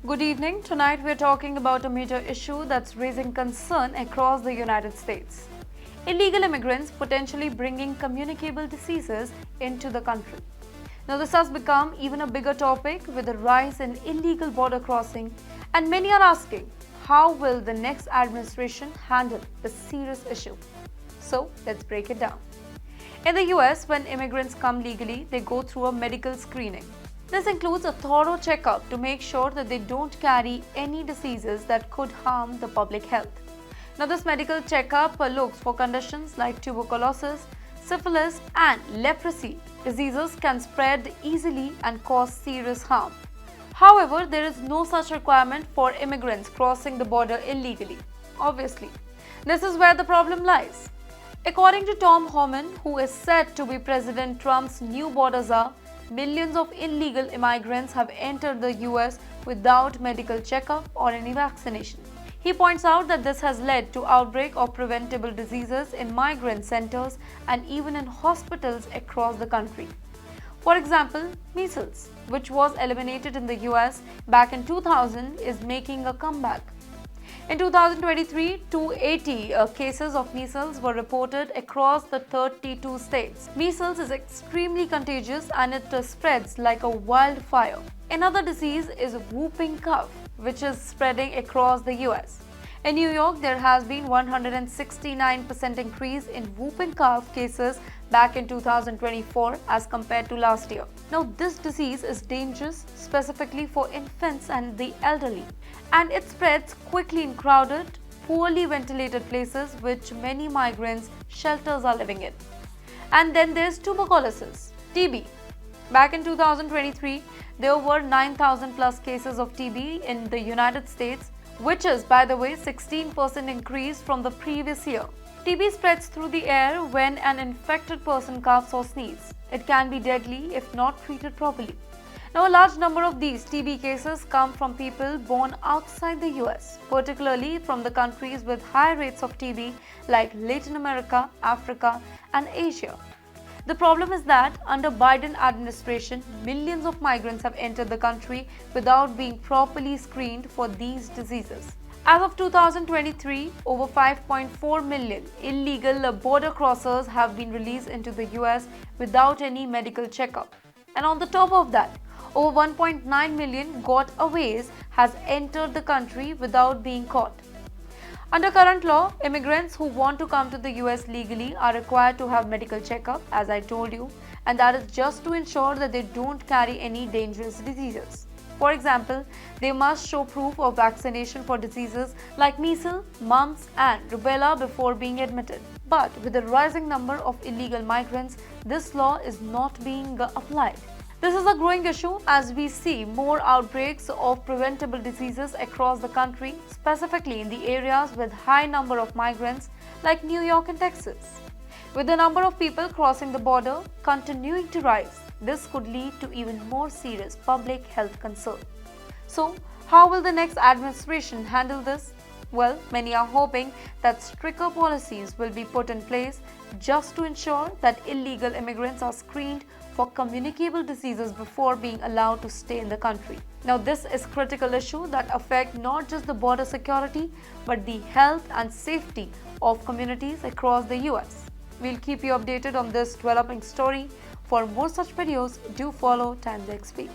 Good evening. Tonight we're talking about a major issue that's raising concern across the United States. Illegal immigrants potentially bringing communicable diseases into the country. Now, this has become even a bigger topic with the rise in illegal border crossing, and many are asking, how will the next administration handle this serious issue? So, let's break it down. In the US, when immigrants come legally, they go through a medical screening. This includes a thorough checkup to make sure that they don't carry any diseases that could harm the public health. Now, this medical checkup looks for conditions like tuberculosis, syphilis, and leprosy. Diseases can spread easily and cause serious harm. However, there is no such requirement for immigrants crossing the border illegally. Obviously, this is where the problem lies. According to Tom Homan, who is said to be President Trump's new border czar, millions of illegal immigrants have entered the US without medical checkup or any vaccination. He points out that this has led to outbreak of preventable diseases in migrant centers and even in hospitals across the country. For example, measles, which was eliminated in the US back in 2000, is making a comeback. In 2023, 280 cases of measles were reported across the 32 states. Measles is extremely contagious and it spreads like a wildfire. Another disease is whooping cough, which is spreading across the US. In New York, there has been 169% increase in whooping cough cases back in 2024 as compared to last year. Now, this disease is dangerous specifically for infants and the elderly, and it spreads quickly in crowded, poorly ventilated places which many migrants' shelters are living in. And then there's tuberculosis, TB. Back in 2023, there were 9,000 plus cases of TB in the United States, which is, by the way, 16% increase from the previous year. TB spreads through the air when an infected person coughs or sneezes. It can be deadly if not treated properly. Now, a large number of these TB cases come from people born outside the US, particularly from the countries with high rates of TB like Latin America, Africa, and Asia. The problem is that under Biden administration, millions of migrants have entered the country without being properly screened for these diseases. As of 2023, over 5.4 million illegal border crossers have been released into the US without any medical checkup. And on the top of that, over 1.9 million gotaways has entered the country without being caught. Under current law, immigrants who want to come to the US legally are required to have medical checkup, as I told you, and that is just to ensure that they don't carry any dangerous diseases. For example, they must show proof of vaccination for diseases like measles, mumps, and rubella before being admitted. But with the rising number of illegal migrants, this law is not being applied. This is a growing issue as we see more outbreaks of preventable diseases across the country, specifically in the areas with high number of migrants like New York and Texas. With the number of people crossing the border continuing to rise, this could lead to even more serious public health concerns. So, how will the next administration handle this? Well, many are hoping that stricter policies will be put in place just to ensure that illegal immigrants are screened for communicable diseases before being allowed to stay in the country. Now, this is a critical issue that affects not just the border security but the health and safety of communities across the US. We'll keep you updated on this developing story. For more such videos, do follow TimesXP.